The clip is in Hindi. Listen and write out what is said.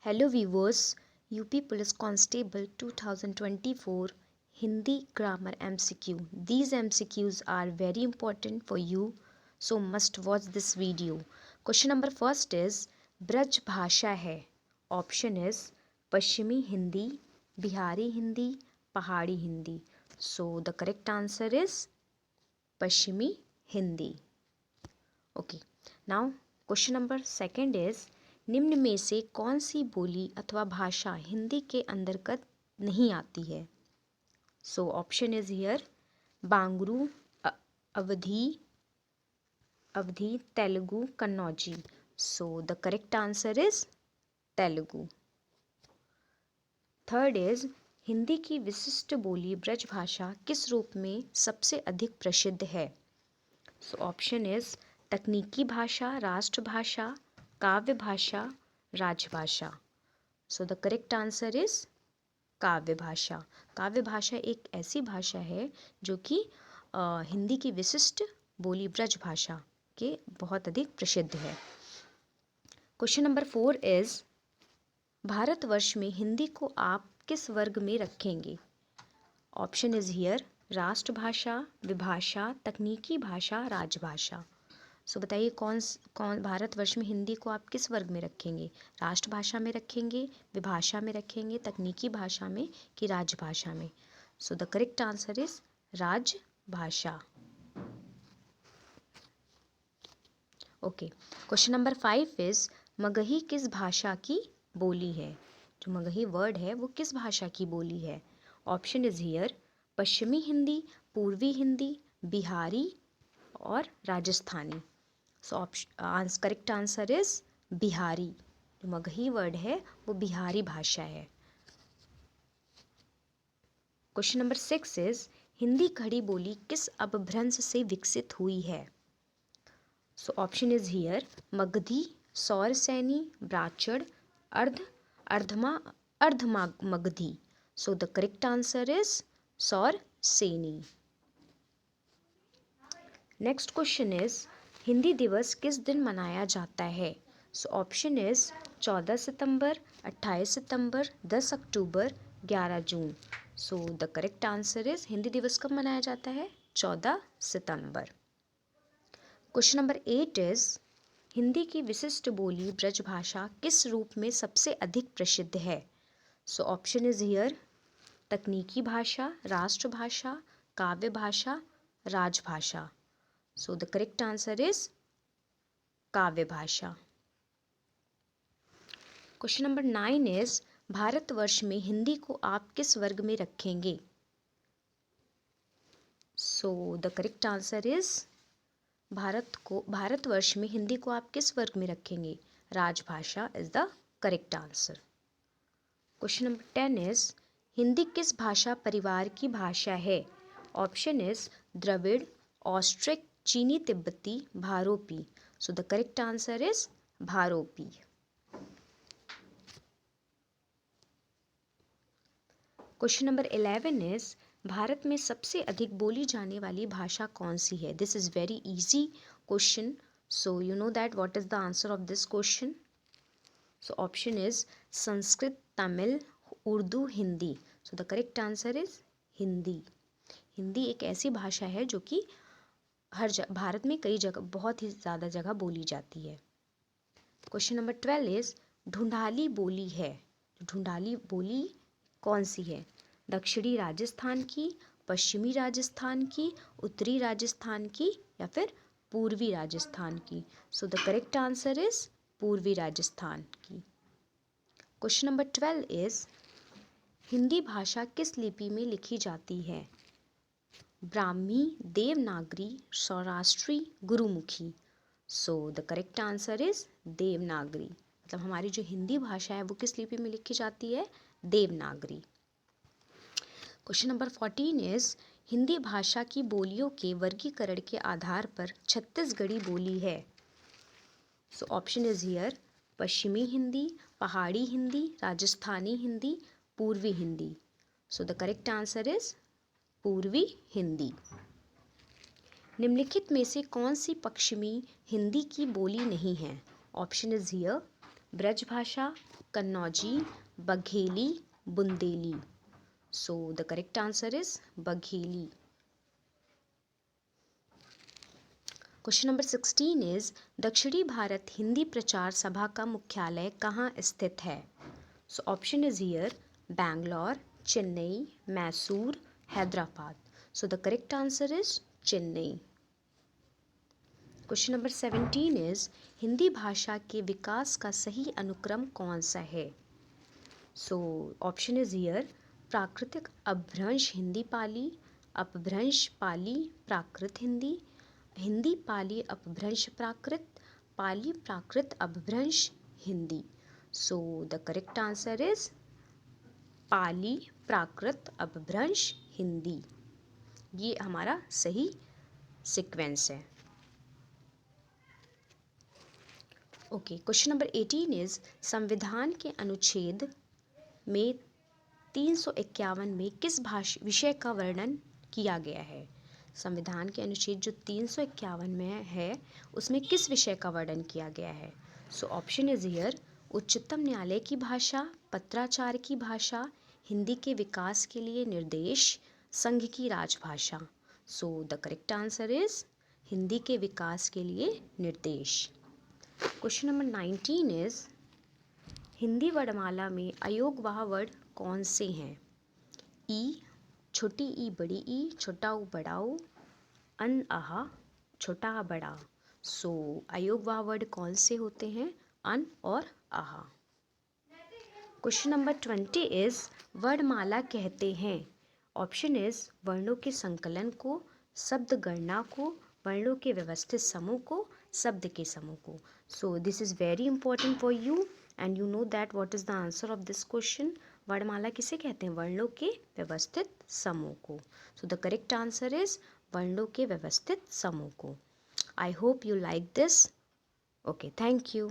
Hello viewers, UP Police Constable 2024 Hindi Grammar MCQ. These MCQs are very important for you, so must watch this video. Question number first is Braj भाषा है. Option is पश्चिमी हिंदी, बिहारी हिंदी, पहाड़ी Hindi. So the correct answer is पश्चिमी Hindi. Okay. Now question number second is निम्न में से कौन सी बोली अथवा भाषा हिंदी के अंतर्गत नहीं आती है. So option is here Bangru, Awadhi, Telugu, Kannauji. So the correct answer is Telugu. Third is Hindi की विशिष्ट बोली ब्रजभाषा किस रूप में सबसे अधिक प्रसिद्ध है. सो ऑप्शन इज तकनीकी भाषा, राष्ट्रभाषा, काव्य भाषा, राजभाषा. सो द करेक्ट आंसर इज काव्य भाषा. काव्य भाषा एक ऐसी भाषा है जो कि हिंदी की विशिष्ट बोली ब्रज भाषा के बहुत अधिक प्रसिद्ध है. क्वेश्चन नंबर 4 इज भारतवर्ष में हिंदी को आप किस वर्ग में रखेंगे. ऑप्शन इज हियर राष्ट्रभाषा, विभाषा, तकनीकी भाषा, राजभाषा. सो बताइए कौन भारतवर्ष में हिंदी को आप किस वर्ग में रखेंगे. राष्ट्रभाषा में रखेंगे, विभाषा में रखेंगे, तकनीकी भाषा में कि राजभाषा में. So the correct answer is राजभाषा. Okay. Question number 5 is Magahi किस भाषा की बोली है. जो मगही वर्ड है वो किस भाषा की बोली है. ऑप्शन इज हियर पश्चिमी हिंदी, पूर्वी हिंदी, बिहारी और Rajasthani. So correct answer is Bihari. जो मगही वर्ड है वो बिहारी भाषा है. क्वेश्चन नंबर 6 इज हिंदी खड़ी बोली किस अपभ्रंश से विकसित हुई है. So option is here Magadhi, Sauraseni, ब्राह्मण, Ardhamagadhi. So the correct answer is Sauraseni. Next question is Hindi दिवस किस दिन मनाया जाता है. सो ऑप्शन इज 14 सितंबर, 28 सितंबर, 10 अक्टूबर, 11 जून. So the correct answer is Hindi दिवस कब मनाया जाता है. 14 सितंबर. क्वेश्चन नंबर 8 इज हिंदी की विशिष्ट बोली ब्रजभाषा किस रूप में सबसे अधिक प्रसिद्ध है. सो ऑप्शन इज हियर तकनीकी भाषा, राष्ट्रभाषा, काव्य भाषा, राजभाषा. सो द करेक्ट आंसर इज काव्य भाषा. क्वेश्चन नंबर 9 इज भारतवर्ष में हिंदी को आप किस वर्ग में रखेंगे. सो the correct answer is Bharatvarsh में हिंदी को आप किस वर्ग में रखेंगे. राजभाषा is the correct answer. Question number 10 is Hindi किस भाषा परिवार की भाषा है. ऑप्शन इज द्रविड़, ऑस्ट्रिक, चीनी तिब्बती, भारोपी. So the correct answer is भारोपी. क्वेश्चन नंबर 11 इज भारत में सबसे अधिक बोली जाने वाली भाषा कौन सी है. This is very easy question. So you know that what is the answer of this question. So option is Sanskrit, Tamil, Urdu, Hindi. So the correct answer is Hindi. Hindi एक ऐसी भाषा है जो कि भारत में कई जगह बहुत ही ज़्यादा जगह बोली जाती है. क्वेश्चन नंबर 12 इज ढूंढाली बोली है. ढूंढाली बोली कौन सी है. दक्षिणी राजस्थान की, पश्चिमी राजस्थान की, उत्तरी राजस्थान की या फिर पूर्वी राजस्थान की. सो द करेक्ट आंसर इज पूर्वी राजस्थान की. क्वेश्चन नंबर 12 इज हिंदी भाषा किस लिपि में लिखी जाती है. Brahmi, Devanagari, Saurashtri, Gurmukhi. So the correct answer is Devanagari. मतलब हमारी जो हिंदी भाषा है वो किस लिपि में लिखी जाती है. Devanagari. Question number 14 is Hindi भाषा की बोलियों के वर्गीकरण के आधार पर छत्तीसगढ़ी बोली है. सो ऑप्शन इज हियर पश्चिमी हिंदी, पहाड़ी हिंदी, राजस्थानी हिंदी, पूर्वी Hindi. So the correct answer is पूर्वी हिंदी. निम्नलिखित में से कौन सी पश्चिमी हिंदी की बोली नहीं है. ऑप्शन इज हियर ब्रज भाषा, Kannauji, Bagheli, Bundeli. So the correct answer is Bagheli. Question number 16 is दक्षिणी भारत हिंदी प्रचार सभा का मुख्यालय कहाँ स्थित है? So option is here Bangalore, Chennai, Mysore, Hyderabad. So the correct answer is Chennai. Question number 17 is Hindi भाषा के विकास का सही अनुक्रम कौन सा है? So option is here प्राकृतिक अपभ्रंश हिंदी पाली, अपभ्रंश पाली प्राकृत हिंदी, हिंदी पाली अपभ्रंश प्राकृत, Pali Prakrit Apabhramsha Hindi. So the correct answer is Pali Prakrit Apabhramsha Hindi. ये हमारा सही सीक्वेंस है। ओके, क्वेश्चन नंबर 18 इज संविधान के अनुच्छेद में 351 में किस विषय का वर्णन किया गया है? संविधान के अनुच्छेद जो 351 में है उसमें किस विषय का वर्णन किया गया है? सो ऑप्शन इज हियर उच्चतम न्यायालय की भाषा, पत्राचार की भाषा, हिंदी के विकास के लिए निर्देश, संघ की राजभाषा। सो the correct answer is Hindi के विकास के लिए निर्देश। क्वेश्चन नंबर 19 इज हिंदी वर्णमाला में अयोगवाह वर्ड कौन से हैं? ई, छोटी ई बड़ी ई, छोटा ऊ बड़ा ऊ, अन आहा, छोटा आ बड़ा। सो अयोगवाह वर्ड कौन से होते हैं? अन और आहा। क्वेश्चन नंबर 20 इज वर्णमाला कहते हैं। ऑप्शन इज वर्णों के संकलन को, शब्द गणना को, वर्णों के व्यवस्थित समूह को, शब्द के समूह को। So this is very important for you and you know that what is the answer of this question. वर्णमाला किसे कहते हैं? वर्णों के व्यवस्थित समूह को। सो द करेक्ट आंसर इज वर्णों के व्यवस्थित समूह को। I hope you like this. Okay, thank you.